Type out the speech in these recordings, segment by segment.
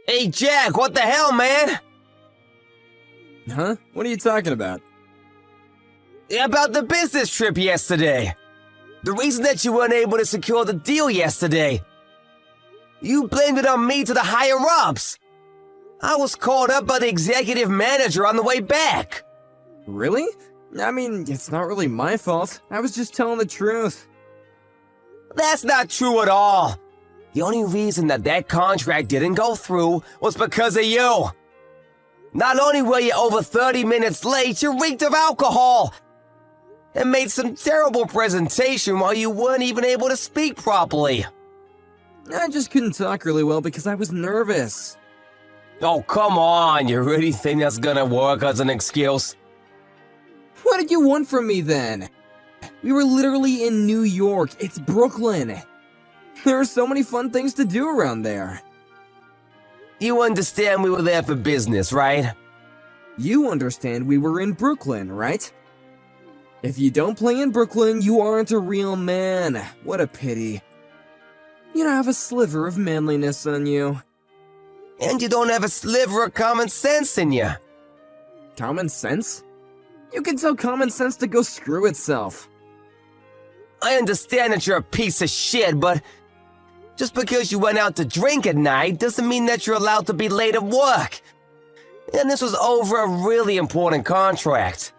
Hey, Jack, what the hell, man? Huh? What are you talking about? About the business trip yesterday. The reason that you weren't able to secure the deal yesterday. You blamed it on me to the higher-ups. I was called up by the executive manager on the way back. Really? I mean, it's not really my fault. I was just telling the truth. That's not true at all. The only reason that contract didn't go through was because of you. Not only were you over 30 minutes late, you reeked of alcohol and made some terrible presentation while you weren't even able to speak properly. I just couldn't talk really well because I was nervous. Oh, come on, you really think that's gonna work as an excuse? What did you want from me then? We were literally in New York. It's Brooklyn. There are so many fun things to do around there. You understand we were there for business, right? You understand we were in Brooklyn, right? If you don't play in Brooklyn, you aren't a real man. What a pity. You don't have a sliver of manliness on you. And you don't have a sliver of common sense in you. Common sense? You can tell common sense to go screw itself. I understand that you're a piece of shit, but just because you went out to drink at night doesn't mean that you're allowed to be late at work. And this was over a really important contract.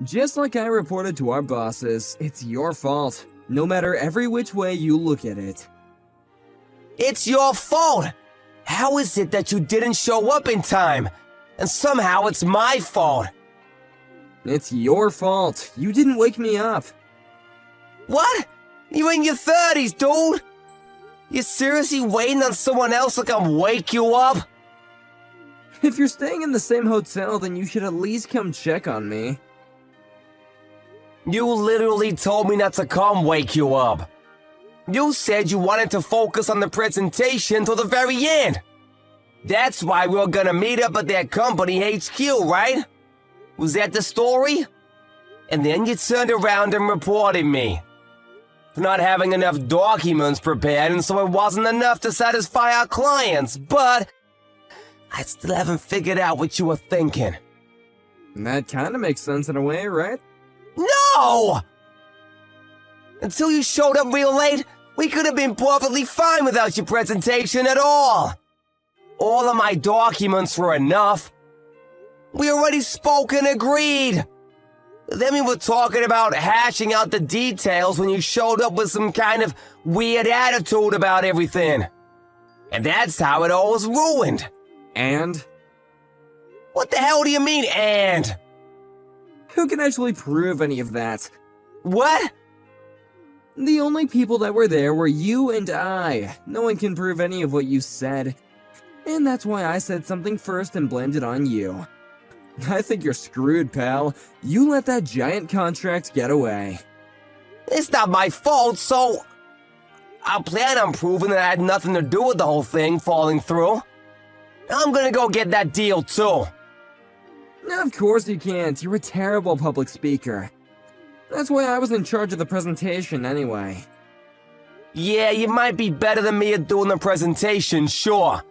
Just like I reported to our bosses, it's your fault, no matter every which way you look at it. It's your fault! How is it that you didn't show up in time? And somehow it's my fault. It's your fault. You didn't wake me up. What? You're in your 30s, dude! You seriously waiting on someone else to come wake you up? If you're staying in the same hotel, then you should at least come check on me. You literally told me not to come wake you up. You said you wanted to focus on the presentation till the very end. That's why we were gonna meet up at that company HQ, right? Was that the story? And then you turned around and reported me for not having enough documents prepared, and so it wasn't enough to satisfy our clients, but I still haven't figured out what you were thinking. That kinda makes sense in a way, right? No! Until you showed up real late, we could have been perfectly fine without your presentation at all. All of my documents were enough. We already spoke and agreed. Then we were talking about hashing out the details when you showed up with some kind of weird attitude about everything. And that's how it all was ruined. And? What the hell do you mean, and? Who can actually prove any of that? What? The only people that were there were you and I. No one can prove any of what you said. And that's why I said something first and blamed it on you. I think you're screwed, pal. You let that giant contract get away. It's not my fault, so I plan on proving that I had nothing to do with the whole thing falling through. I'm gonna go get that deal too. Of course you can't. You're a terrible public speaker. That's why I was in charge of the presentation anyway. Yeah, you might be better than me at doing the presentation, sure.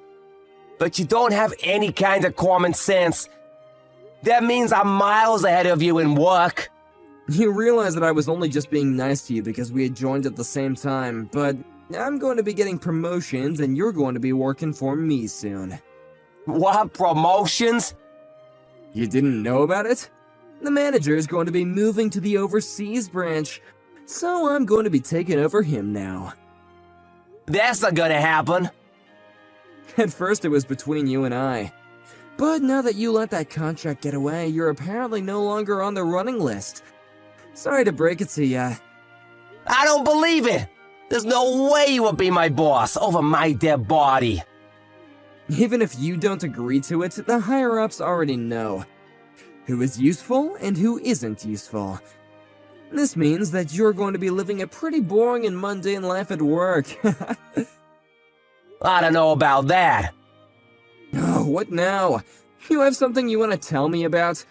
But you don't have any kind of common sense. That means I'm miles ahead of you in work. You realize that I was only just being nice to you because we had joined at the same time, but I'm going to be getting promotions and you're going to be working for me soon. What, promotions? You didn't know about it? The manager is going to be moving to the overseas branch, so I'm going to be taking over him now. That's not gonna happen. At first it was between you and I. But now that you let that contract get away, you're apparently no longer on the running list. Sorry to break it to ya. I don't believe it! There's no way you would be my boss over my dead body. Even if you don't agree to it, the higher-ups already know who is useful and who isn't useful. This means that you're going to be living a pretty boring and mundane life at work. I don't know about that. Oh, what now? You have something you want to tell me about?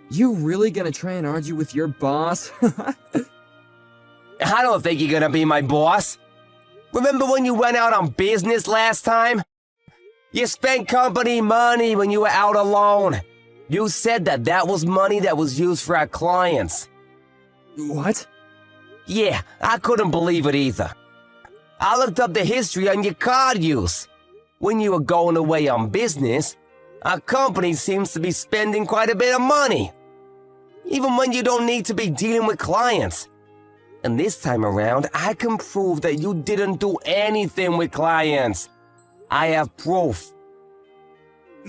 You really gonna try and argue with your boss? I don't think you're gonna be my boss. Remember when you went out on business last time? You spent company money when you were out alone. You said that that was money that was used for our clients. What? Yeah, I couldn't believe it either. I looked up the history on your card use. When you were going away on business, our company seems to be spending quite a bit of money. Even when you don't need to be dealing with clients. And this time around, I can prove that you didn't do anything with clients. I have proof.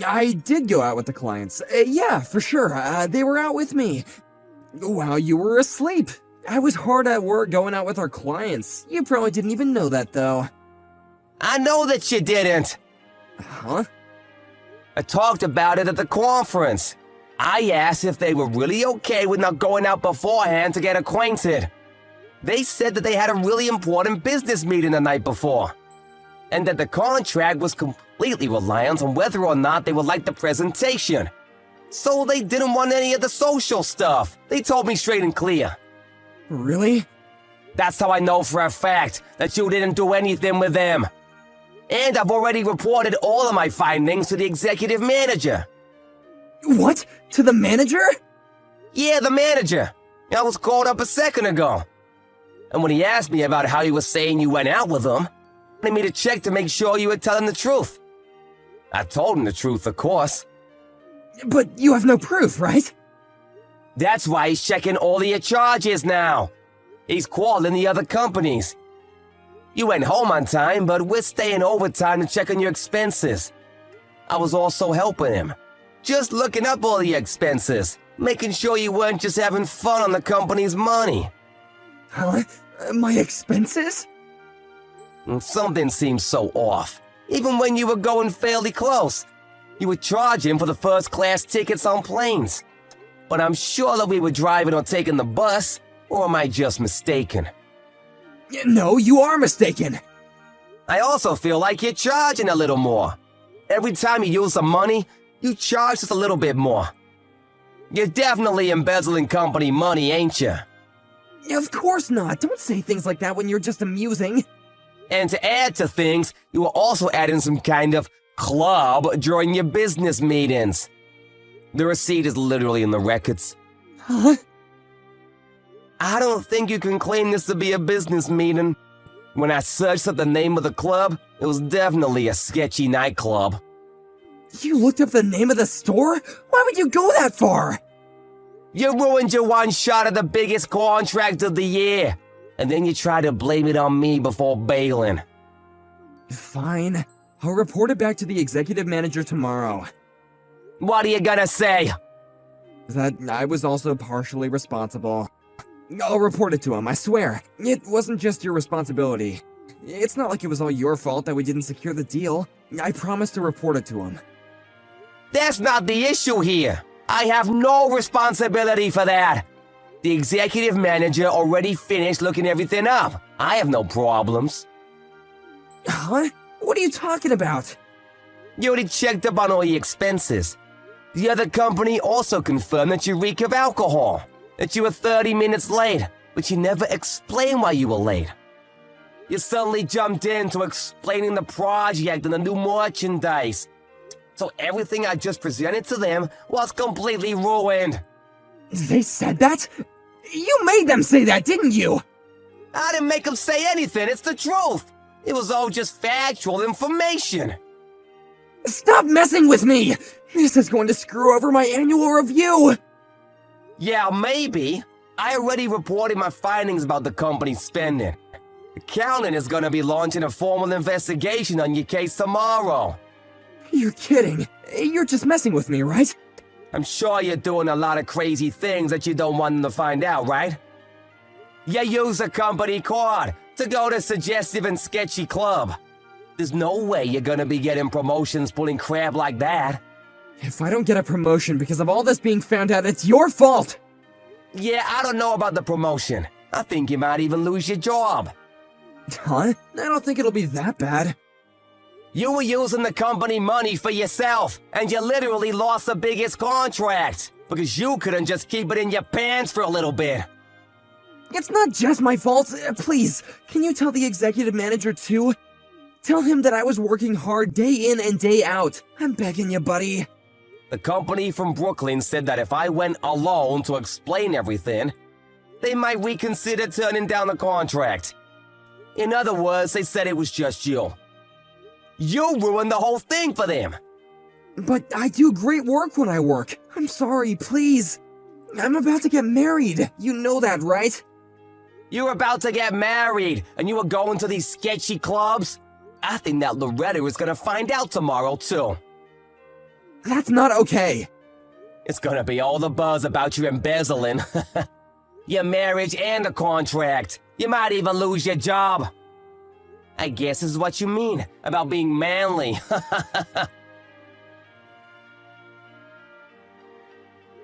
I did go out with the clients. Yeah, for sure. They were out with me. While you were asleep. I was hard at work going out with our clients. You probably didn't even know that, though. I know that you didn't. Huh? I talked about it at the conference. I asked if they were really okay with not going out beforehand to get acquainted. They said that they had a really important business meeting the night before, and that the contract was completely reliant on whether or not they would like the presentation. So they didn't want any of the social stuff. They told me straight and clear. Really? That's how I know for a fact that you didn't do anything with them. And I've already reported all of my findings to the executive manager. What? To the manager? Yeah, the manager. I was called up a second ago. And when he asked me about how you were saying you went out with them, he wanted me to check to make sure you were telling the truth. I told him the truth, of course. But you have no proof, right? That's why he's checking all of your charges now. He's calling the other companies. You went home on time, but we're staying overtime to check on your expenses. I was also helping him. Just looking up all your expenses, making sure you weren't just having fun on the company's money. Huh? My expenses? Something seems so off. Even when you were going fairly close. You were charging for the first-class tickets on planes. But I'm sure that we were driving or taking the bus, or am I just mistaken? No, you are mistaken. I also feel like you're charging a little more. Every time you use some money, you charge just a little bit more. You're definitely embezzling company money, ain't you? Of course not. Don't say things like that when you're just amusing. And to add to things, you were also adding some kind of club during your business meetings. The receipt is literally in the records. Huh? I don't think you can claim this to be a business meeting. When I searched up the name of the club, it was definitely a sketchy nightclub. You looked up the name of the store? Why would you go that far? You ruined your one shot at the biggest contract of the year, and then you try to blame it on me before bailing. Fine. I'll report it back to the executive manager tomorrow. What are you gonna say? That I was also partially responsible. I'll report it to him, I swear. It wasn't just your responsibility. It's not like it was all your fault that we didn't secure the deal. I promised to report it to him. That's not the issue here. I have no responsibility for that. The executive manager already finished looking everything up. I have no problems. Huh? What are you talking about? You already checked up on all your expenses. The other company also confirmed that you reek of alcohol, that you were 30 minutes late, but you never explained why you were late. You suddenly jumped into explaining the project and the new merchandise. So everything I just presented to them was completely ruined. They said that? You made them say that, didn't you? I didn't make them say anything, it's the truth. It was all just factual information. Stop messing with me! This is going to screw over my annual review! Yeah, maybe. I already reported my findings about the company's spending. Accountant is gonna be launching a formal investigation on your case tomorrow. You're kidding. You're just messing with me, right? I'm sure you're doing a lot of crazy things that you don't want them to find out, right? You use a company card to go to suggestive and sketchy club. There's no way you're gonna be getting promotions pulling crap like that. If I don't get a promotion because of all this being found out, it's your fault! Yeah, I don't know about the promotion. I think you might even lose your job. Huh? I don't think it'll be that bad. You were using the company money for yourself, and you literally lost the biggest contract because you couldn't just keep it in your pants for a little bit. It's not just my fault. Please, can you tell the executive manager too? Tell him that I was working hard day in and day out. I'm begging you, buddy. The company from Brooklyn said that if I went alone to explain everything, they might reconsider turning down the contract. In other words, they said it was just you. You ruined the whole thing for them. But I do great work when I work. I'm sorry, please. I'm about to get married. You know that, right? You're about to get married, and you were going to these sketchy clubs? I think that Loretta is gonna find out tomorrow, too. That's not okay. It's gonna be all the buzz about you embezzling. Your marriage and the contract. You might even lose your job. I guess this is what you mean about being manly.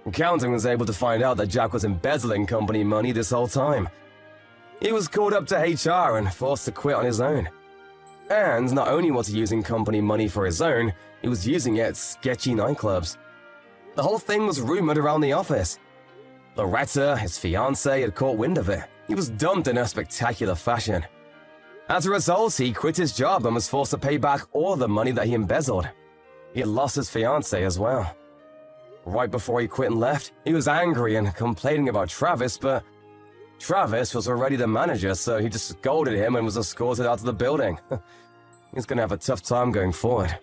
Accounting was able to find out that Jack was embezzling company money this whole time. He was called up to HR and forced to quit on his own. And not only was he using company money for his own, he was using it at sketchy nightclubs. The whole thing was rumored around the office. Loretta, his fiancée, had caught wind of it. He was dumped in a spectacular fashion. As a result, he quit his job and was forced to pay back all the money that he embezzled. He had lost his fiancée as well. Right before he quit and left, he was angry and complaining about Travis, but Travis was already the manager, so he just scolded him and was escorted out of the building. He's gonna have a tough time going forward.